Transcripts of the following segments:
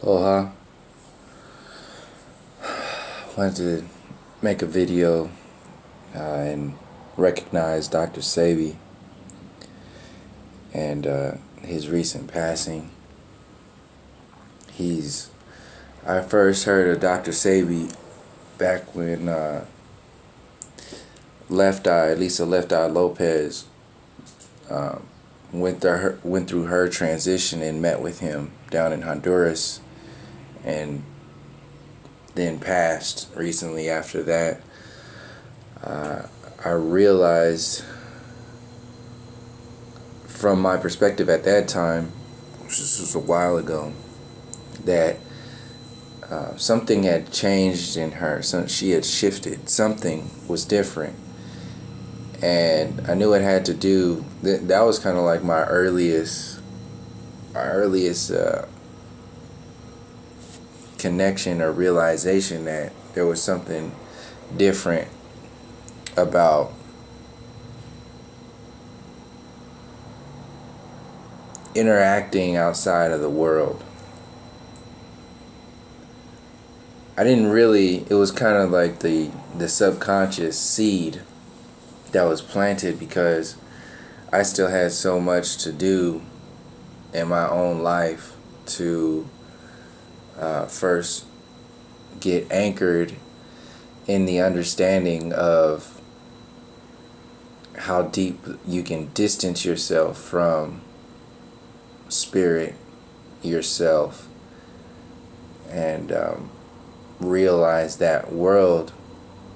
Aloha. Wanted to make a video and recognize Dr. Sebi and his recent passing. I first heard of Dr. Sebi back when Lisa Left Eye Lopez went through her transition and met with him down in Honduras, and then passed recently after that. I realized from my perspective at that time, which was a while ago, that something had changed in her. She had shifted. Something was different. And I knew it had to do, that was kind of like my earliest connection or realization that there was something different about interacting outside of the world. It was kind of like the subconscious seed that was planted, because I still had so much to do in my own life to first get anchored in the understanding of how deep you can distance yourself from spirit, yourself, and realize that world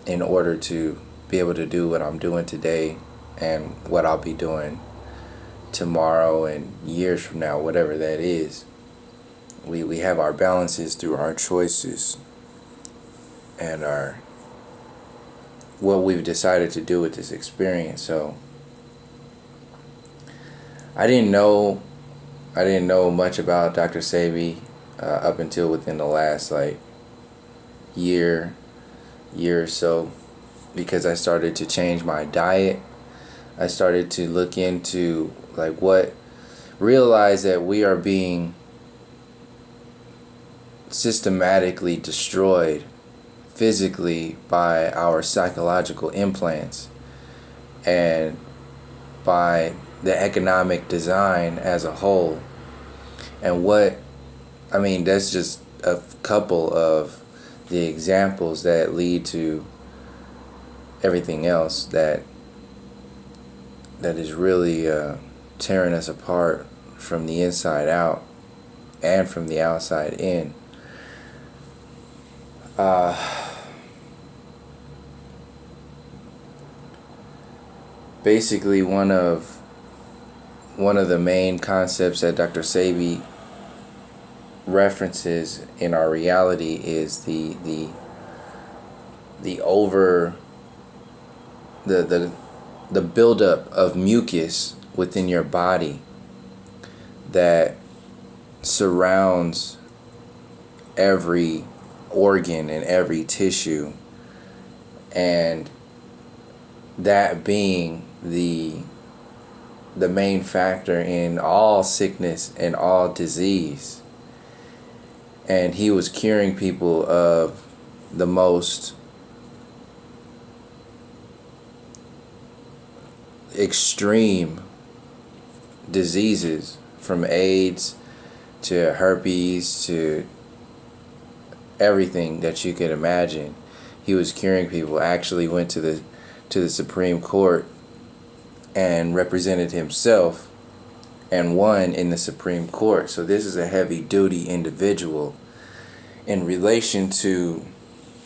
in order to be able to do what I'm doing today and what I'll be doing tomorrow and years from now, whatever that is. We have our balances through our choices and what we've decided to do with this experience. So I didn't know much about Dr. Sebi up until within the last year or so, because I started to change my diet. I started to look into realize that we are being systematically destroyed physically by our psychological implants and by the economic design as a whole. And that's just a couple of the examples that lead to everything else that is really tearing us apart from the inside out and from the outside in. Basically, one of the main concepts that Dr. Sebi references in our reality is the buildup of mucus within your body that surrounds every organ and every tissue, and that being the main factor in all sickness and all disease. And he was curing people of the most extreme diseases, from AIDS to herpes to everything that you could imagine. He was curing people. Actually went to the Supreme Court and represented himself and won in the Supreme Court. So this is a heavy duty individual in relation to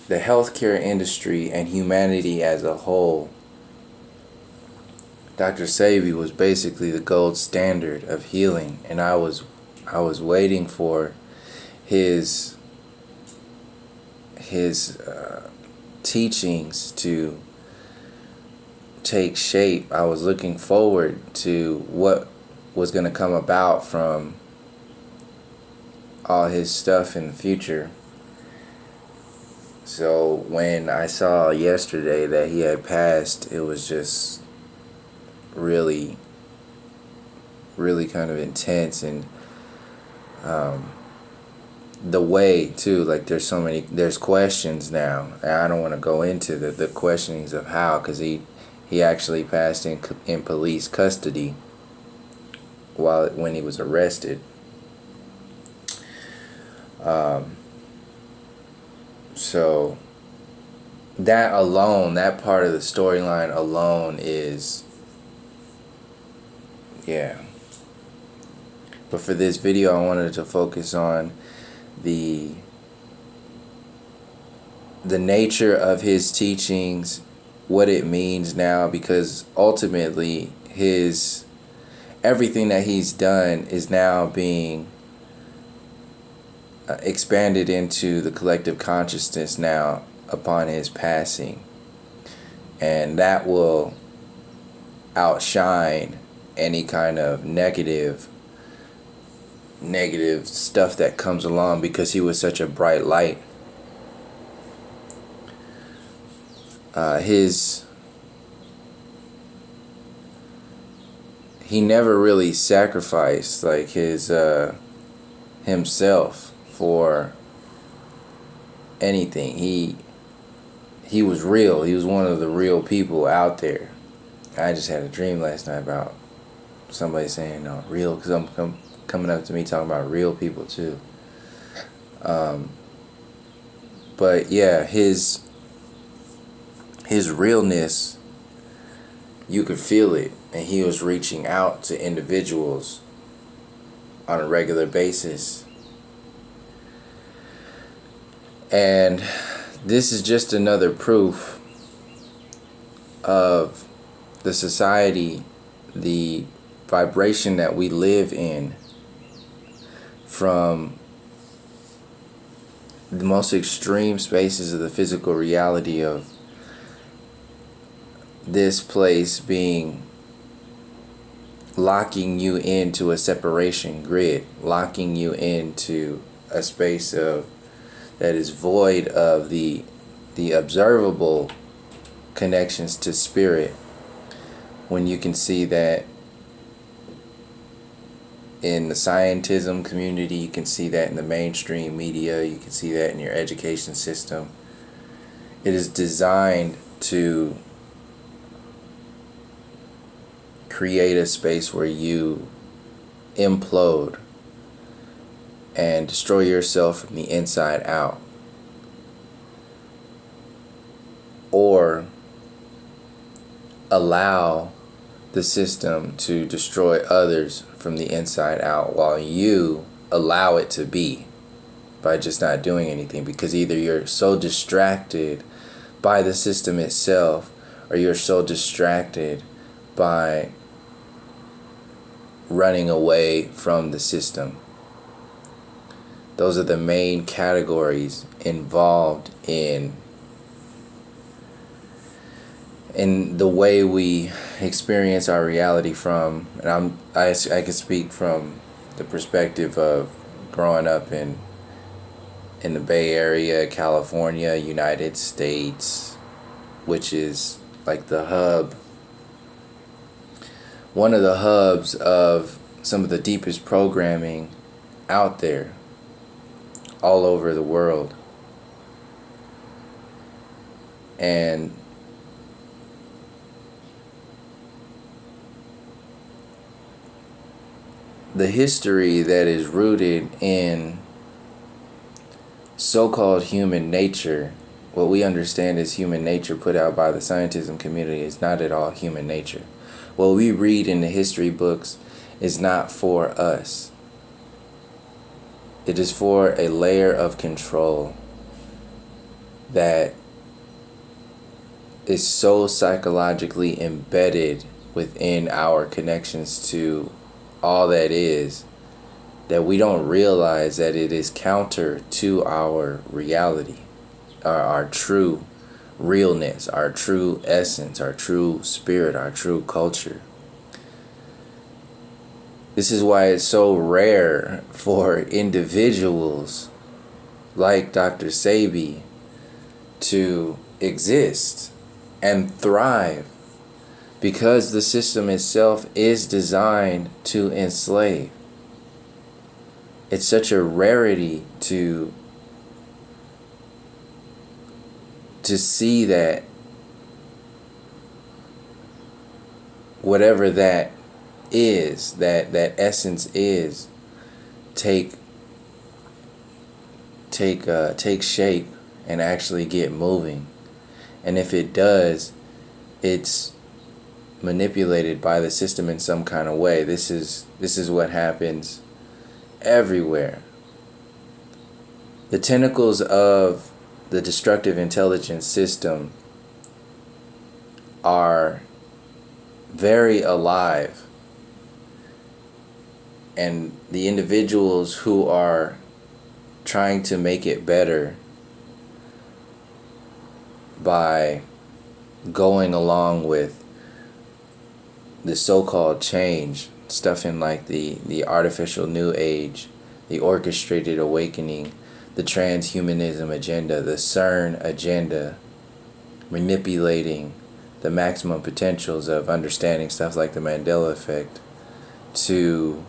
the healthcare industry and humanity as a whole. Dr. Sebi was basically the gold standard of healing, and I was waiting for his teachings to take shape. I was looking forward to what was going to come about from all his stuff in the future. So when I saw yesterday that he had passed, it was just really kind of intense, and the way too, like there's questions now, and I don't want to go into the questionings of how, because he actually passed in police custody when he was arrested. So that alone, that part of the storyline alone is, yeah. But for this video, I wanted to focus on the nature of his teachings, what it means now, because ultimately everything that he's done is now being expanded into the collective consciousness now upon his passing, and that will outshine any kind of negative stuff that comes along, because he was such a bright light. He never really sacrificed like himself for anything. He was real. He was one of the real people out there. I just had a dream last night about somebody saying real, because I'm coming up to me talking about real people too. But yeah, his realness, you could feel it, and he was reaching out to individuals on a regular basis. And this is just another proof of the society, the vibration that we live in, from the most extreme spaces of the physical reality of this place being locking you into a separation grid, locking you into a space that is void of the observable connections to spirit, when you can see that in the scientism community, you can see that in the mainstream media, you can see that in your education system. It is designed to create a space where you implode and destroy yourself from the inside out, or allow the system to destroy others from the inside out, while you allow it to be by just not doing anything, because either you're so distracted by the system itself, or you're so distracted by running away from the system. Those are the main categories involved in the way we experience our reality from, and I can speak from the perspective of growing up in the Bay Area, California, United States, which is like the hub, one of the hubs of some of the deepest programming out there, all over the world. And the history that is rooted in so-called human nature, what we understand as human nature put out by the scientism community, is not at all human nature. What we read in the history books is not for us. It is for a layer of control that is so psychologically embedded within our connections to all that is, that we don't realize that it is counter to our reality, our true realness, our true essence, our true spirit, our true culture. This is why it's so rare for individuals like Dr. Sebi to exist and thrive, because the system itself is designed to enslave. it's such a rarity to see that whatever that is, that essence is, take shape and actually get moving. And if it does, it's manipulated by the system in some kind of way. This is what happens everywhere. The tentacles of the destructive intelligence system are very alive, and the individuals who are trying to make it better by going along with the so-called change, stuff in like the artificial new age, the orchestrated awakening, the transhumanism agenda, the CERN agenda, manipulating the maximum potentials of understanding stuff like the Mandela effect to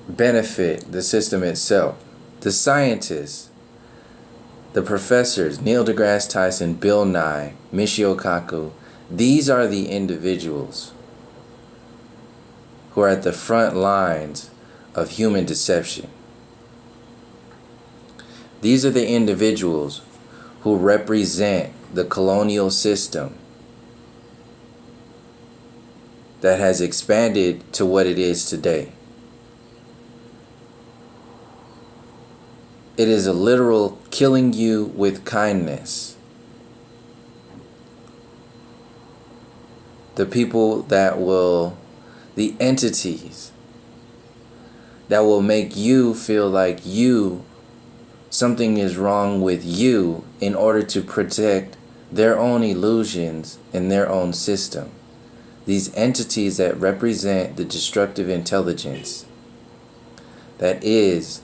benefit the system itself. The scientists, the professors, Neil deGrasse Tyson, Bill Nye, Michio Kaku, these are the individuals who are at the front lines of human deception. These are the individuals who represent the colonial system that has expanded to what it is today. It is a literal killing you with kindness. The people that will, the entities that will make you feel like something is wrong with you in order to protect their own illusions in their own system. These entities that represent the destructive intelligence that is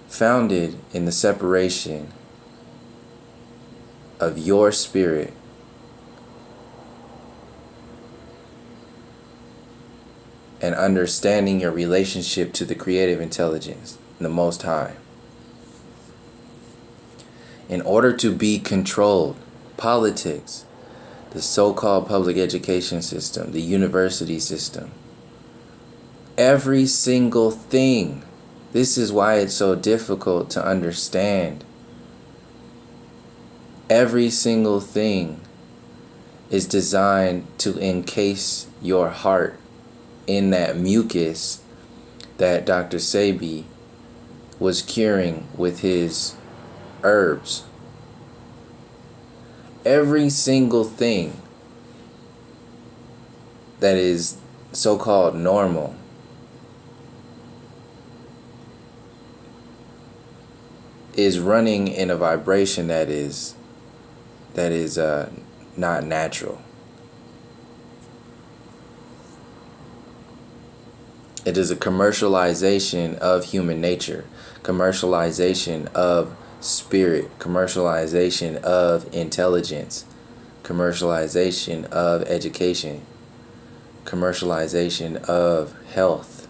founded in the separation of your spirit and understanding your relationship to the creative intelligence, the Most High. In order to be controlled, politics, the so-called public education system, the university system, every single thing. This is why it's so difficult to understand. Every single thing is designed to encase your heart in that mucus that Dr. Sebi was curing with his herbs. Every single thing that is so-called normal is running in a vibration that is not natural. It is a commercialization of human nature, commercialization of spirit, commercialization of intelligence, commercialization of education, commercialization of health.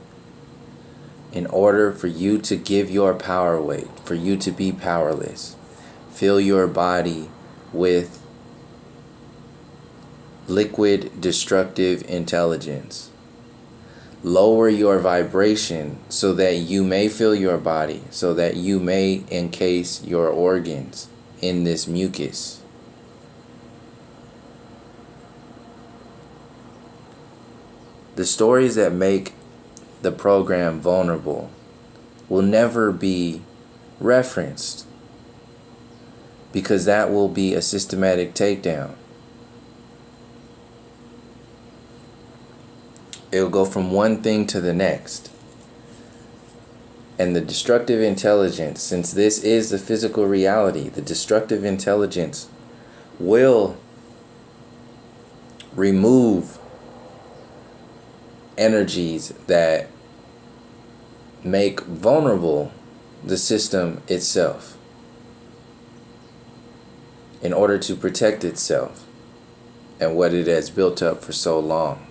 In order for you to give your power away, for you to be powerless, fill your body with liquid destructive intelligence. Lower your vibration so that you may fill your body, so that you may encase your organs in this mucus. The stories that make the program vulnerable will never be referenced, because that will be a systematic takedown. It'll go from one thing to the next. And the destructive intelligence, since this is the physical reality, the destructive intelligence will remove energies that make vulnerable the system itself in order to protect itself and what it has built up for so long.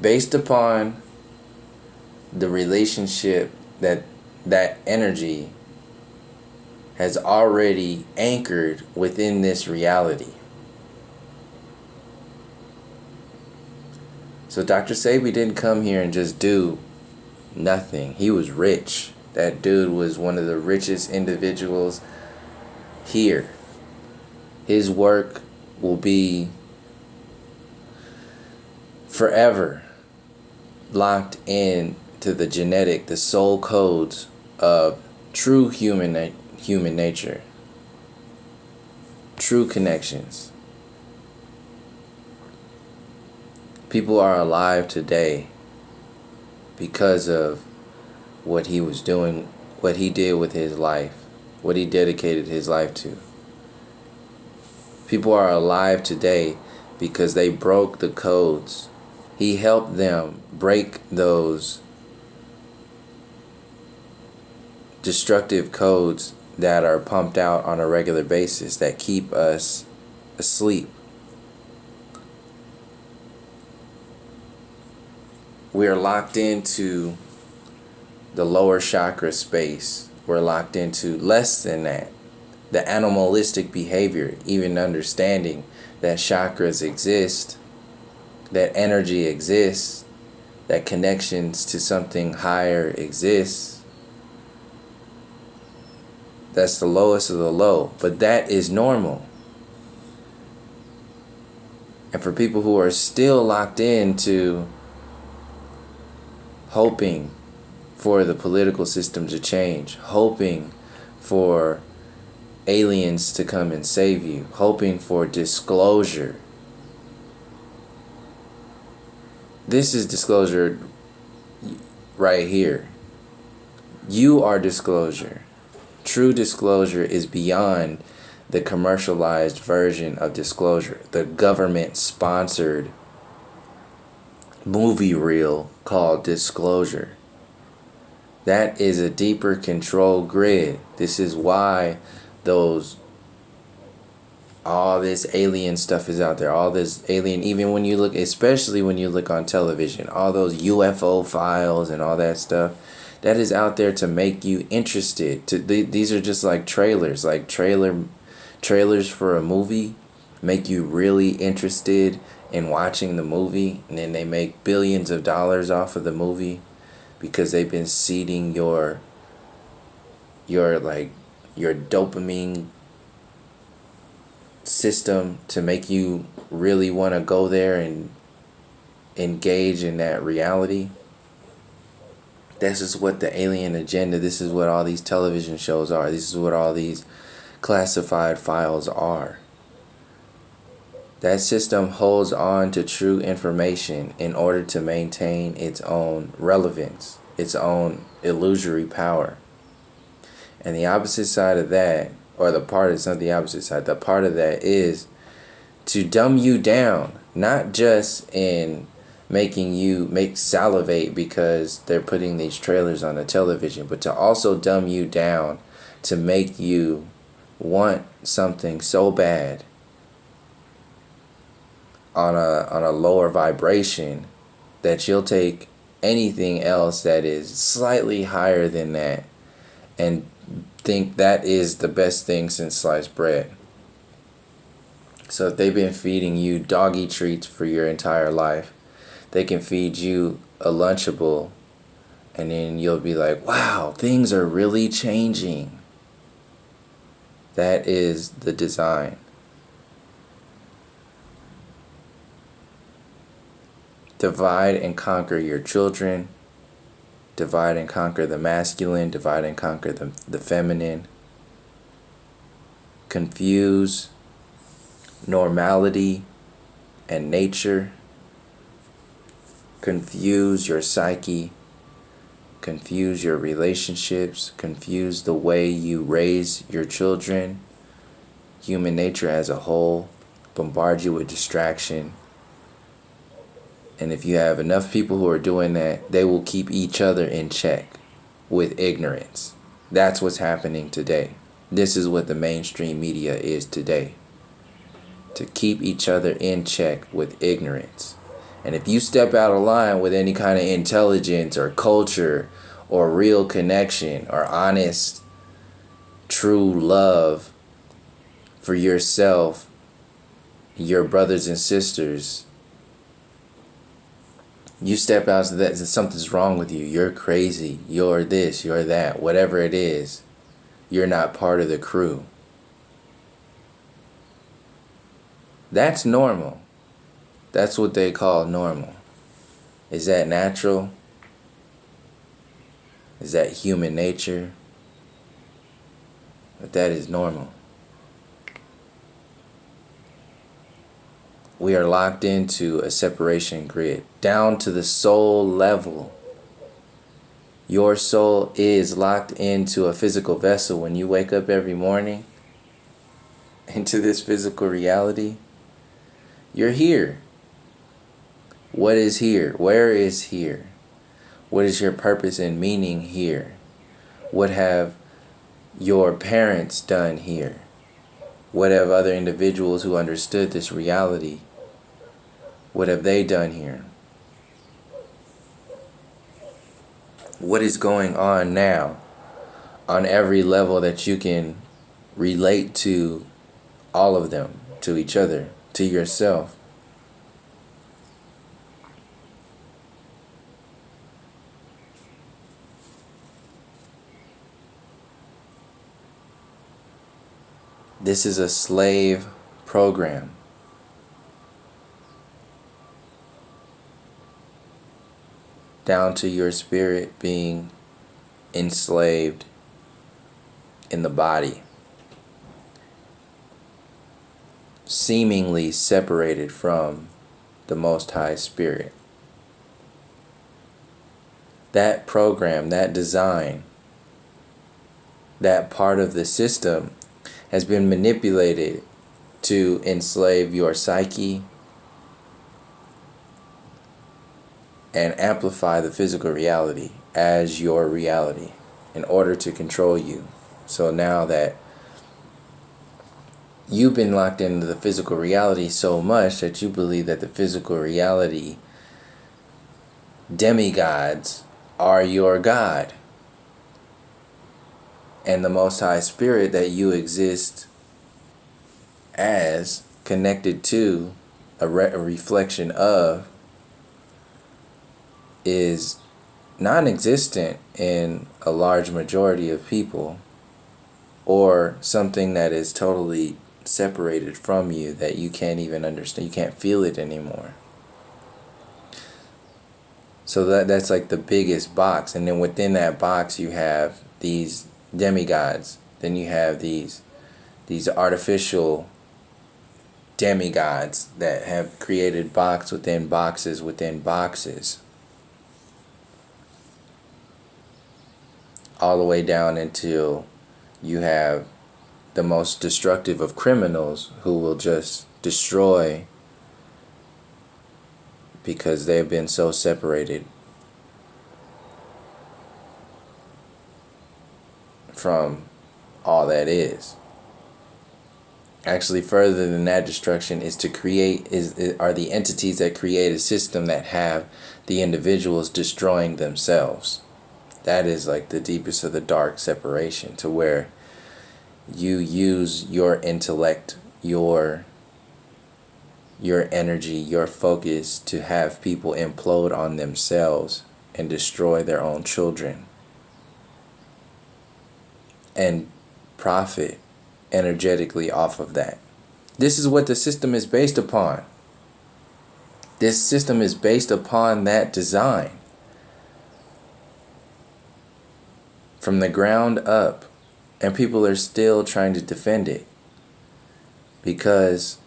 based upon the relationship that energy has already anchored within this reality. So Dr. Sebi didn't come here and just do nothing. He was rich. That dude was one of the richest individuals here. His work will be forever locked in to the genetic, the soul codes of true human nature, true connections. People are alive today because of what he was doing, what he did with his life, what he dedicated his life to. People are alive today because they broke the codes. He helped them break those destructive codes that are pumped out on a regular basis that keep us asleep. We are locked into the lower chakra space. We're locked into less than that. The animalistic behavior, even understanding that chakras exist, that energy exists, that connections to something higher exists. That's the lowest of the low, but that is normal. And for people who are still locked into hoping for the political system to change, hoping for aliens to come and save you, hoping for disclosure. This is disclosure right here. You are disclosure. True disclosure is beyond the commercialized version of disclosure, the government-sponsored movie reel called Disclosure. That is a deeper control grid. This is why all this alien stuff is out there. All this alien, even when you look, especially when you look on television, all those UFO files and all that stuff, that is out there to make you interested. These are just like trailers, trailers for a movie make you really interested in watching the movie, and then they make billions of dollars off of the movie because they've been seeding your dopamine system to make you really want to go there and engage in that reality. This is what the alien agenda, this is what all these television shows are, this is what all these classified files are. That system holds on to true information in order to maintain its own relevance, its own illusory power. And the opposite side of that, or the part, it's not the opposite side, the part of that is to dumb you down, not just in making you salivate because they're putting these trailers on the television, but to also dumb you down to make you want something so bad on a lower vibration that you'll take anything else that is slightly higher than that and think that is the best thing since sliced bread. So if they've been feeding you doggy treats for your entire life, they can feed you a Lunchable, and then you'll be like, wow, things are really changing. That is the design. Divide and conquer your children. Divide and conquer the masculine. Divide and conquer the feminine. Confuse normality and nature. Confuse your psyche. Confuse your relationships. Confuse the way you raise your children. Human nature as a whole. Bombard you with distraction. And if you have enough people who are doing that, they will keep each other in check with ignorance. That's what's happening today. This is what the mainstream media is today. To keep each other in check with ignorance. And if you step out of line with any kind of intelligence or culture or real connection or honest, true love for yourself, your brothers and sisters, you step out to that, something's wrong with you. You're crazy. You're this, you're that. Whatever it is, you're not part of the crew. That's normal. That's what they call normal. Is that natural? Is that human nature? But that is normal. We are locked into a separation grid, down to the soul level. Your soul is locked into a physical vessel when you wake up every morning, into this physical reality. You're here. What is here? Where is here? What is your purpose and meaning here? What have your parents done here? What have other individuals who understood this reality, what have they done here? What is going on now on every level that you can relate to all of them, to each other, to yourself? This is a slave program. Down to your spirit being enslaved in the body, seemingly separated from the Most High Spirit. That program, that design, that part of the system has been manipulated to enslave your psyche and amplify the physical reality as your reality in order to control you. So now that you've been locked into the physical reality so much that you believe that the physical reality demigods are your God. And the Most High Spirit that you exist as, connected to, a reflection of, is non-existent in a large majority of people, or something that is totally separated from you that you can't even understand, you can't feel it anymore. So that's like the biggest box, and then within that box you have these demigods, then you have these artificial demigods that have created box within boxes within boxes, all the way down until you have the most destructive of criminals who will just destroy because they've been so separated from all that is. Actually, further than that destruction is to create are the entities that create a system that have the individuals destroying themselves. That is like the deepest of the dark separation, to where you use your intellect, your energy, your focus to have people implode on themselves and destroy their own children and profit energetically off of that. This is what the system is based upon. This system is based upon that design. From the ground up. And people are still trying to defend it because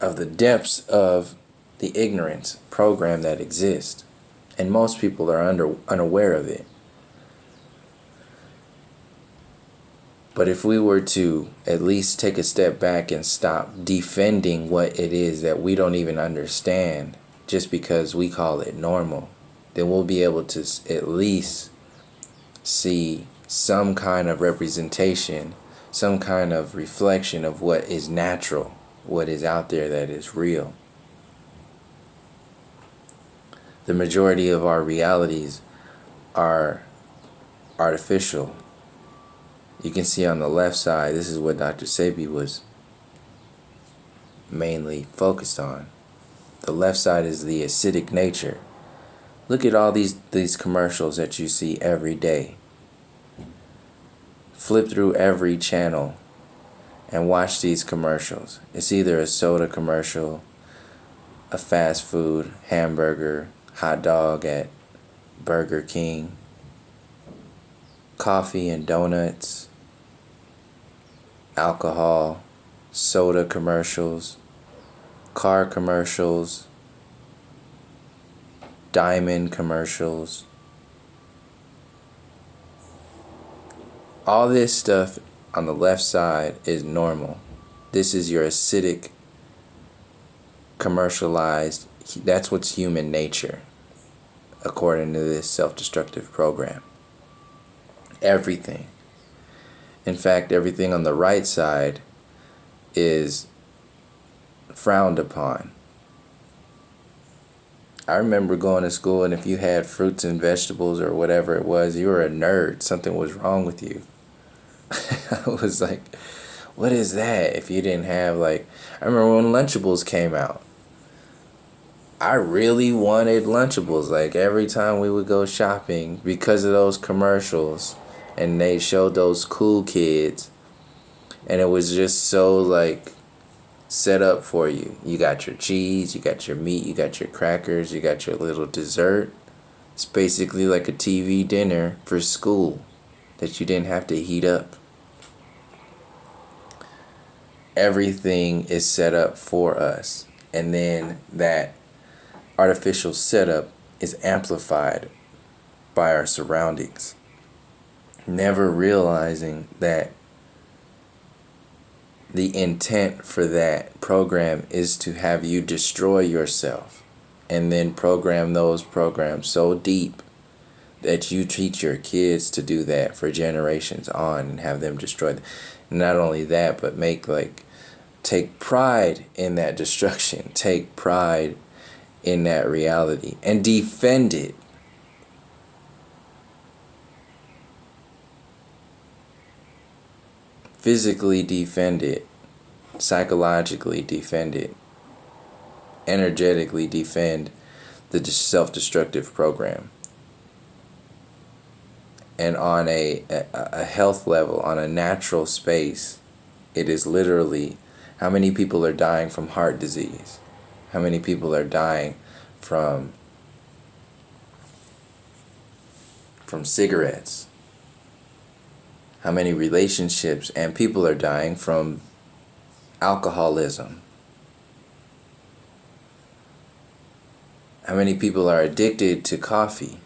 of the depths of the ignorance program that exists. And most people are unaware of it. But if we were to at least take a step back and stop defending what it is that we don't even understand just because we call it normal, then we'll be able to at least see some kind of representation, some kind of reflection of what is natural. what is out there that is real. The majority of our realities are artificial. You can see on the left side, this is what Dr. Sebi was mainly focused on. The left side is the acidic nature. Look at all these commercials that you see every day. Flip through every channel and watch these commercials. It's either a soda commercial, a fast food, hamburger, hot dog at Burger King, coffee and donuts, alcohol, soda commercials, car commercials, diamond commercials. All this stuff on the left side is normal. This is your acidic, commercialized, that's what's human nature, according to this self-destructive program. Everything. In fact, everything on the right side is frowned upon. I remember going to school, and if you had fruits and vegetables or whatever it was, you were a nerd. Something was wrong with you. I was like, what is that? If you didn't have, like, I remember when Lunchables came out. I really wanted Lunchables. Like, every time we would go shopping, because of those commercials, and they showed those cool kids, and it was just so, like, set up for you. You got your cheese, you got your meat, you got your crackers, you got your little dessert. It's basically like a TV dinner for school that you didn't have to heat up. Everything is set up for us, and then that artificial setup is amplified by our surroundings, never realizing that the intent for that program is to have you destroy yourself, and then program those programs so deep that you teach your kids to do that for generations on and have them destroyed. Not only that, but take pride in that destruction, take pride in that reality, and defend it. Physically defend it, psychologically defend it, energetically defend the self-destructive program. And on a health level, on a natural space, it is literally how many people are dying from heart disease, how many people are dying from cigarettes, how many relationships and people are dying from alcoholism, how many people are addicted to coffee.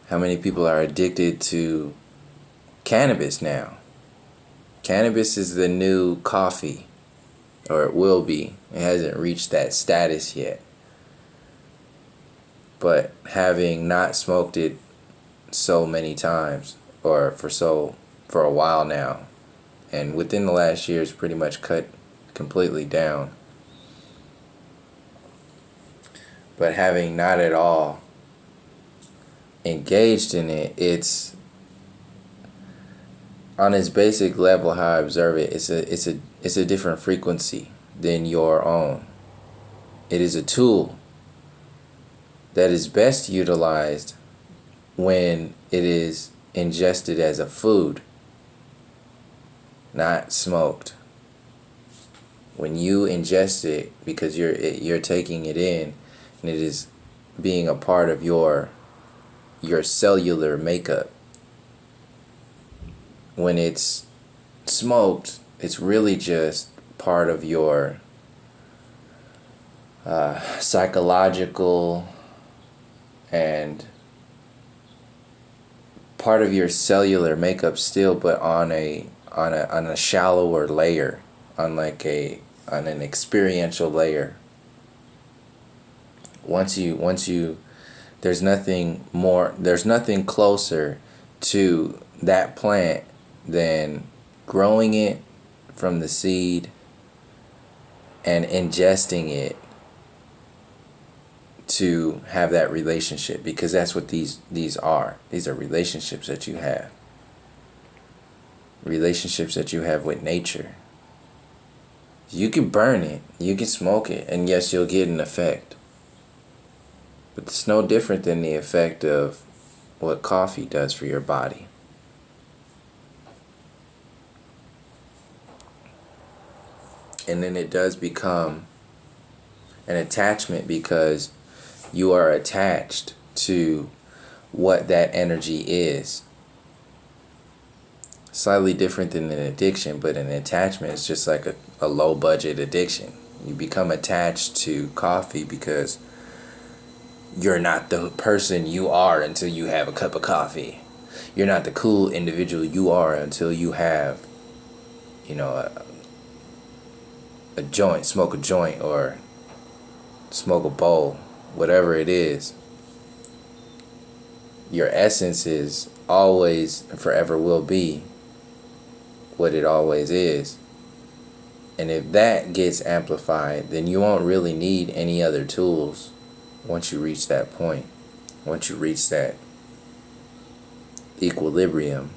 How many people are addicted to cannabis now? Cannabis is the new coffee, or it will be. It hasn't reached that status yet. But having not smoked it so many times, or for a while now, and within the last year, it's pretty much cut completely down. But having not at all engaged in it, it's on its basic level, how I observe it, it's a different frequency than your own. It is a tool that is best utilized when it is ingested as a food, not smoked. When you ingest it, because you're taking it in, and it is being a part of your cellular makeup. When it's smoked, it's really just part of your psychological and part of your cellular makeup still, but on a shallower layer, on an experiential layer. Once you there's nothing closer to that plant than growing it from the seed and ingesting it to have that relationship, because that's what these are. These are relationships that you have. Relationships that you have with nature. You can burn it, you can smoke it, and yes, you'll get an effect. But it's no different than the effect of what coffee does for your body. And then it does become an attachment, because you are attached to what that energy is. Slightly different than an addiction, but an attachment is just like a low budget addiction. You become attached to coffee because you're not the person you are until you have a cup of coffee. You're not the cool individual you are until you have, a joint, smoke a joint, or smoke a bowl, whatever it is. Your essence is always and forever will be what it always is. And if that gets amplified, then you won't really need any other tools once you reach that point. Once you reach that equilibrium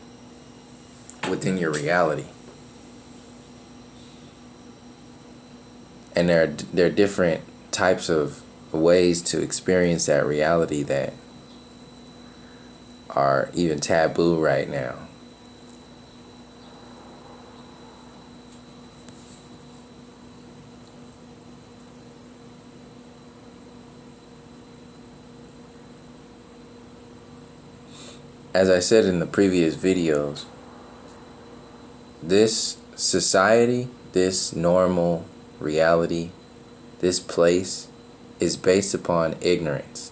within your reality. And there are different types of ways to experience that reality that are even taboo right now. As I said in the previous videos, this society, this normal reality, this place is based upon ignorance,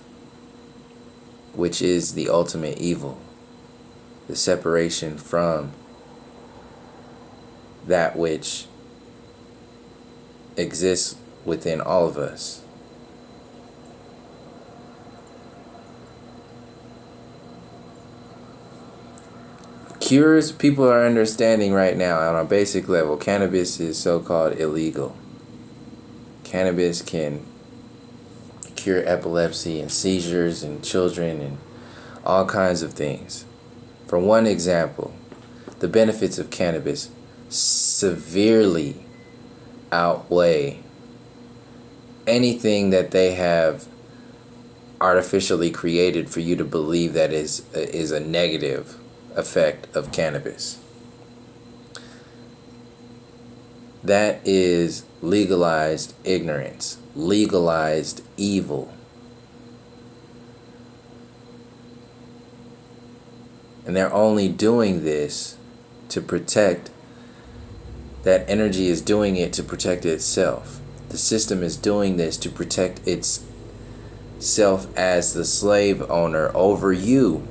which is the ultimate evil, the separation from that which exists within all of us. Cures, people are understanding right now on a basic level, cannabis is so-called illegal. Cannabis can cure epilepsy and seizures in children and all kinds of things. For one example, the benefits of cannabis severely outweigh anything that they have artificially created for you to believe that is a negative effect of cannabis. That is legalized ignorance, legalized evil. And they're only doing this to protect, that energy is doing it to protect itself. The system is doing this to protect itself as the slave owner over you.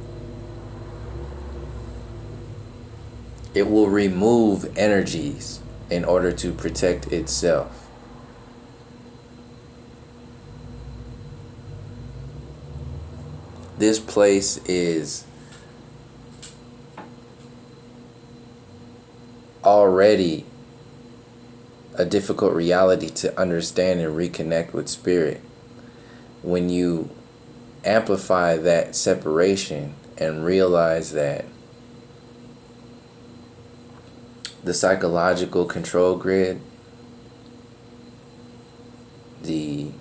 It will remove energies in order to protect itself. This place is already a difficult reality to understand and reconnect with spirit. When you amplify that separation and realize that the psychological control grid, the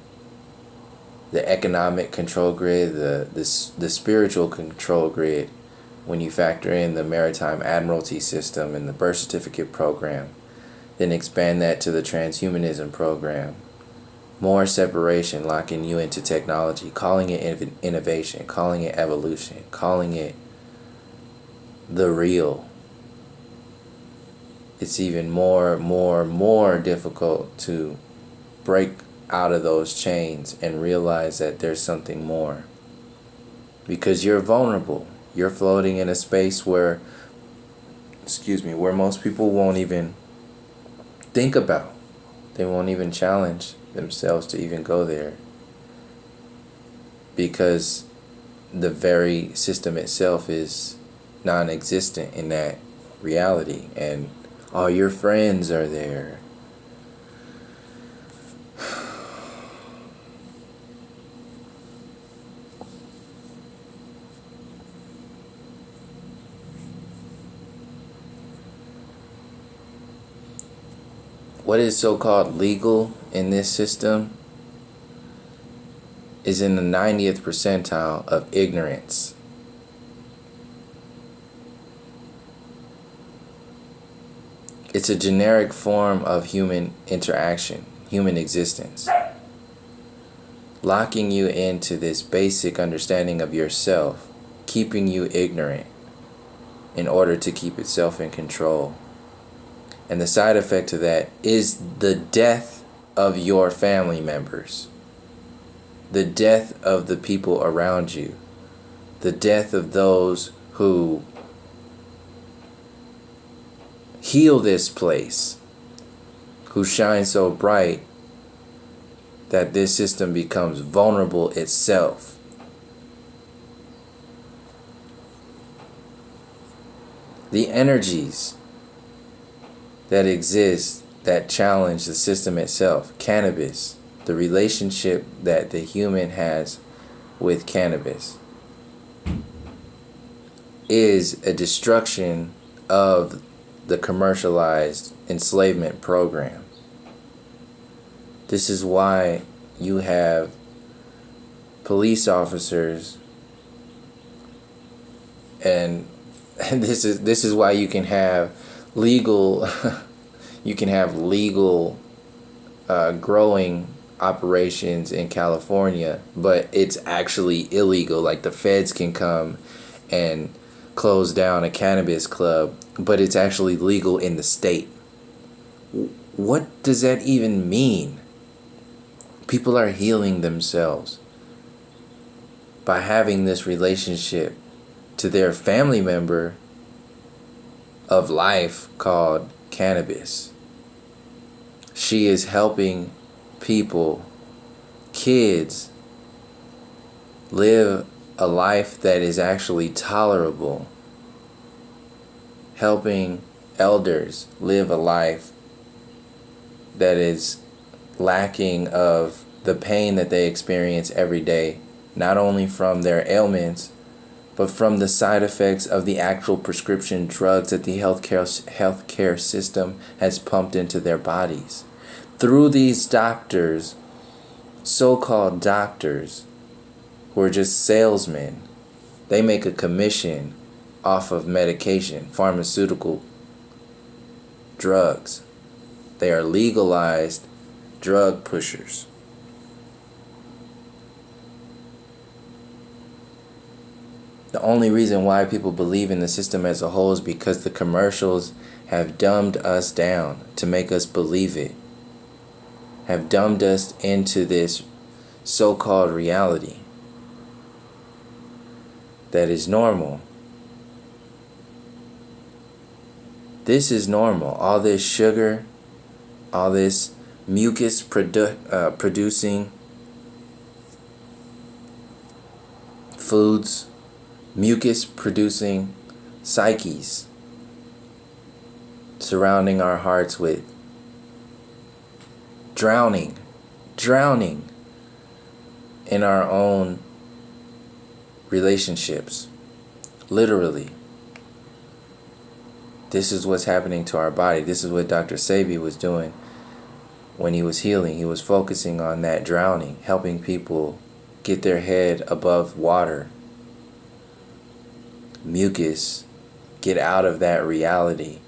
economic control grid, the spiritual control grid, when you factor in the Maritime Admiralty system and the birth certificate program, then expand that to the transhumanism program. More separation, locking you into technology, calling it innovation, calling it evolution, calling it the real. It's even more difficult to break out of those chains and realize that there's something more. Because you're vulnerable. You're floating in a space where most people won't even think about. They won't even challenge themselves to even go there. Because the very system itself is non-existent in that reality, and all your friends are there. What is so-called legal in this system is in the 90th percentile of ignorance. It's a generic form of human interaction, human existence, locking you into this basic understanding of yourself, keeping you ignorant in order to keep itself in control. And the side effect of that is the death of your family members, the death of the people around you, the death of those who heal this place, who shine so bright that this system becomes vulnerable itself. The energies that exist that challenge the system itself, cannabis, the relationship that the human has with cannabis, is a destruction of the commercialized enslavement program. This is why you have police officers, and this is why you can have legal growing operations in California, but it's actually illegal. Like, the feds can come and close down a cannabis club, but it's actually legal in the state. What does that even mean? People are healing themselves by having this relationship to their family member of life called cannabis. She is helping people, kids, live a life that is actually tolerable, helping elders live a life that is lacking of the pain that they experience every day, not only from their ailments, but from the side effects of the actual prescription drugs that the healthcare system has pumped into their bodies. Through these doctors, so-called doctors, who are just salesmen, they make a commission off of medication, pharmaceutical drugs. They are legalized drug pushers. The only reason why people believe in the system as a whole is because the commercials have dumbed us down to make us believe it, have dumbed us into this so-called reality that is normal. This is normal. All this sugar, all this mucus producing foods, mucus producing psyches surrounding our hearts with drowning in our own relationships. Literally. This is what's happening to our body. This is what Dr. Sebi was doing when he was healing. He was focusing on that drowning, helping people get their head above water. Mucus, get out of that reality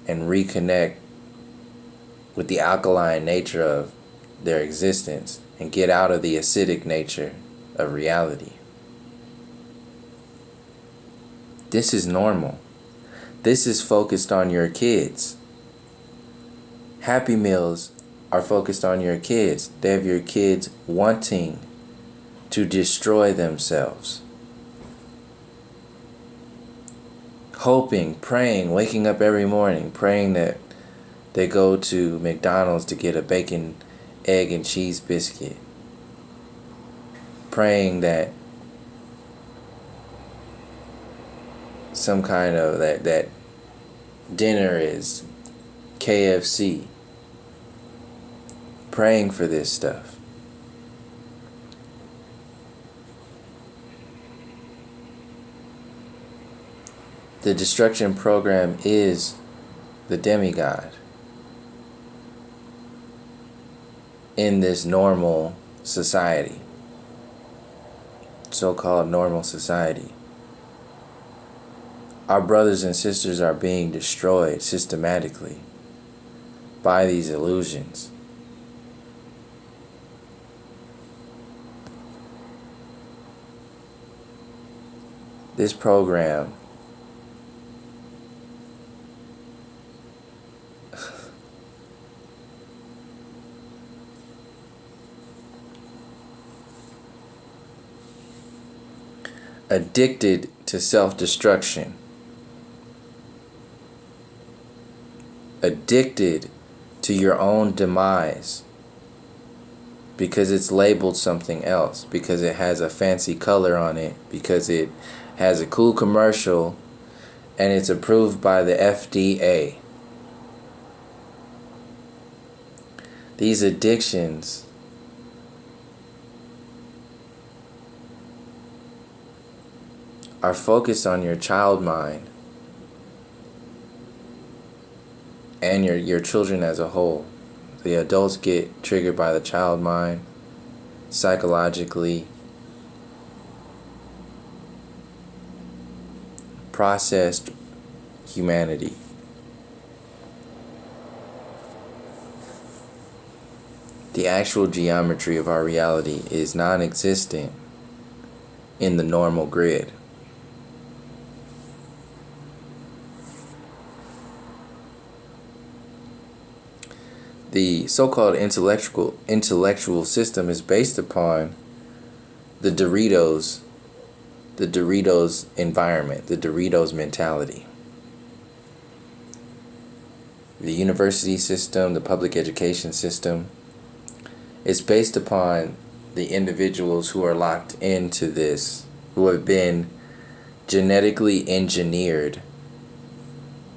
and reconnect with the alkaline nature of their existence and get out of the acidic nature of reality. This is normal. This is focused on your kids. Happy Meals are focused on your kids. They have your kids wanting to destroy themselves. Hoping, praying, waking up every morning, praying that they go to McDonald's to get a bacon, egg, and cheese biscuit. Praying that some kind of that dinner is KFC. Praying for this stuff. The destruction program is the demigod in this normal society, so-called normal society. Our brothers and sisters are being destroyed systematically by these illusions. This program addicted to self-destruction, addicted to your own demise because it's labeled something else, because it has a fancy color on it, because it has a cool commercial and it's approved by the FDA. These addictions are focused on your child mind and your children as a whole. The adults get triggered by the child mind psychologically, processed humanity. The actual geometry of our reality is non-existent in the normal grid. The so-called intellectual system is based upon the Doritos environment, the Doritos mentality. The university system, the public education system, is based upon the individuals who are locked into this, who have been genetically engineered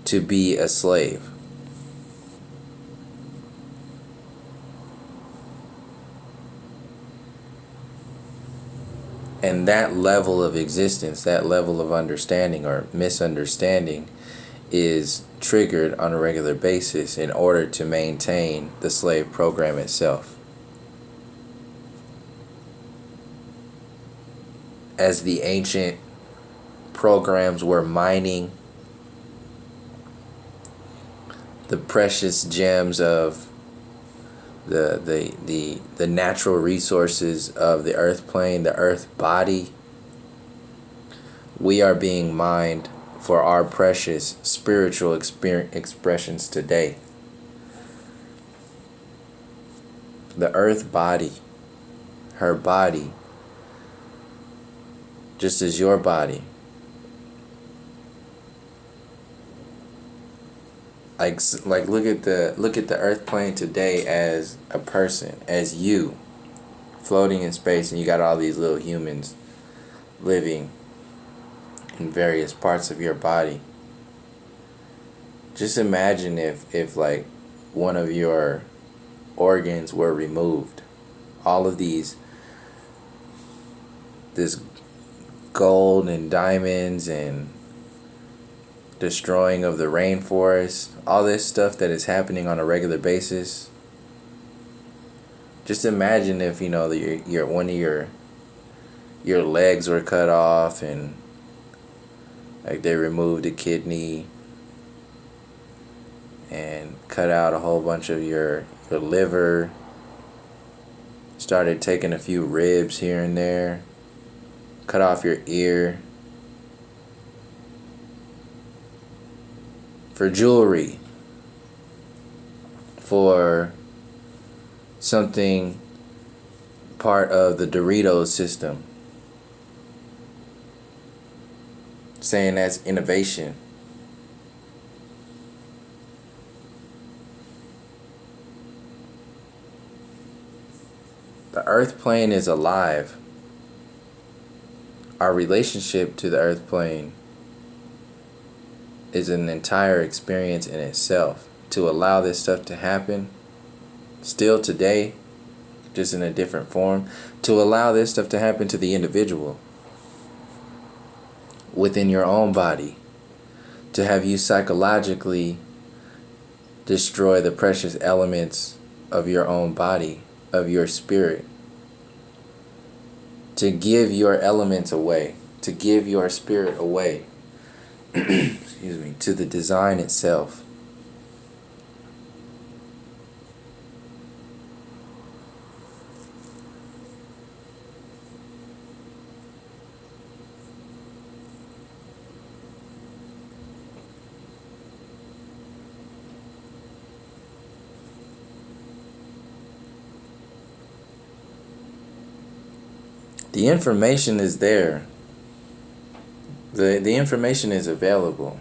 to be a slave. And that level of existence, that level of understanding or misunderstanding is triggered on a regular basis in order to maintain the slave program itself. As the ancient programs were mining the precious gems of the natural resources of the earth plane, the earth body, we are being mined for our precious spiritual expressions today. The earth body, her body, just as your body, like look at the earth plane today as a person, as you floating in space, and you got all these little humans living in various parts of your body. Just imagine if like one of your organs were removed. All of this gold and diamonds and destroying of the rainforest, all this stuff that is happening on a regular basis. Just imagine if your one of your legs were cut off, and like they removed a kidney and cut out a whole bunch of your liver, started taking a few ribs here and there, cut off your ear for jewelry, for something part of the Doritos system, saying that's innovation. The earth plane is alive. Our relationship to the earth plane is an entire experience in itself. To allow this stuff to happen, still today, just in a different form, to allow this stuff to happen to the individual within your own body, to have you psychologically destroy the precious elements of your own body, of your spirit, to give your elements away, to give your spirit away, excuse me, to the design itself. The information is there. The information is available.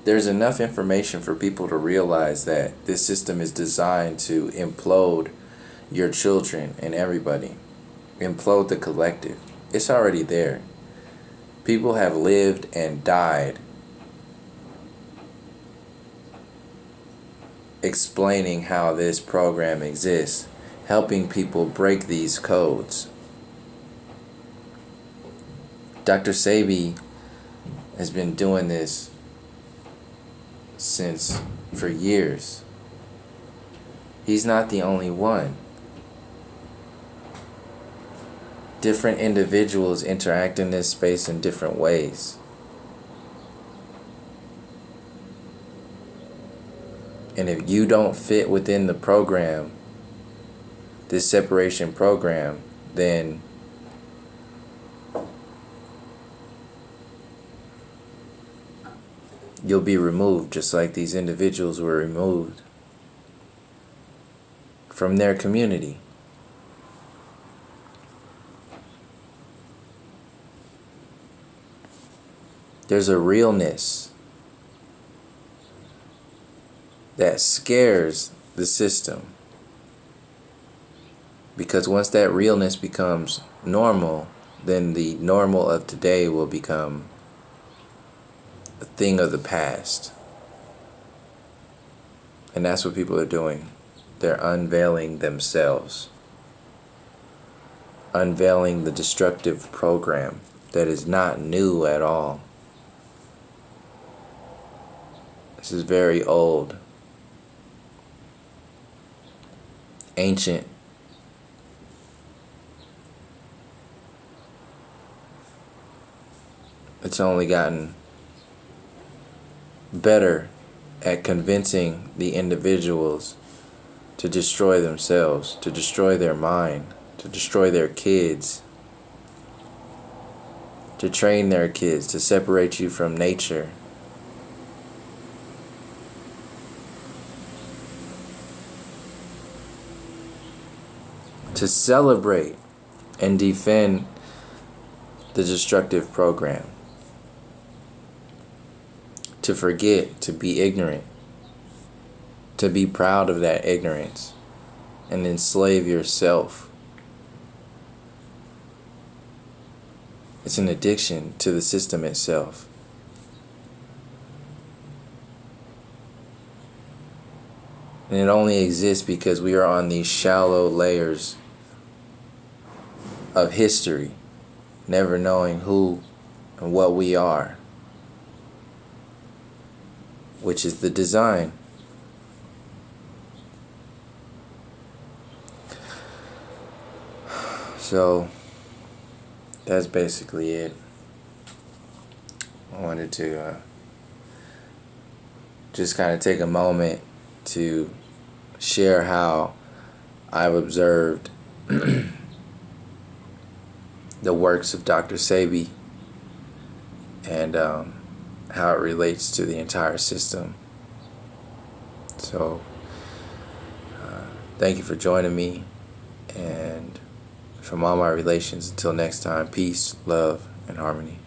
There's enough information for people to realize that this system is designed to implode your children and everybody. Implode the collective. It's already there. People have lived and died explaining how this program exists, helping people break these codes. Dr. Sebi has been doing this for years. He's not the only one. Different individuals interact in this space in different ways. And if you don't fit within the program, this separation program, then you'll be removed, just like these individuals were removed from their community. There's a realness that scares the system, because once that realness becomes normal, then the normal of today will become a thing of the past. And that's what people are doing. They're unveiling themselves, unveiling the destructive program that is not new at all. This is very old, ancient. It's only gotten better at convincing the individuals to destroy themselves, to destroy their mind, to destroy their kids, to train their kids, to separate you from nature. To celebrate and defend the destructive program. To forget, to be ignorant, to be proud of that ignorance, and enslave yourself. It's an addiction to the system itself. And it only exists because we are on these shallow layers of history, never knowing who and what we are, which is the design. So that's basically it. I wanted to just kind of take a moment to share how I've observed the works of Dr. Sebi and how it relates to the entire system. So thank you for joining me, and from all my relations, until next time, peace, love, and harmony.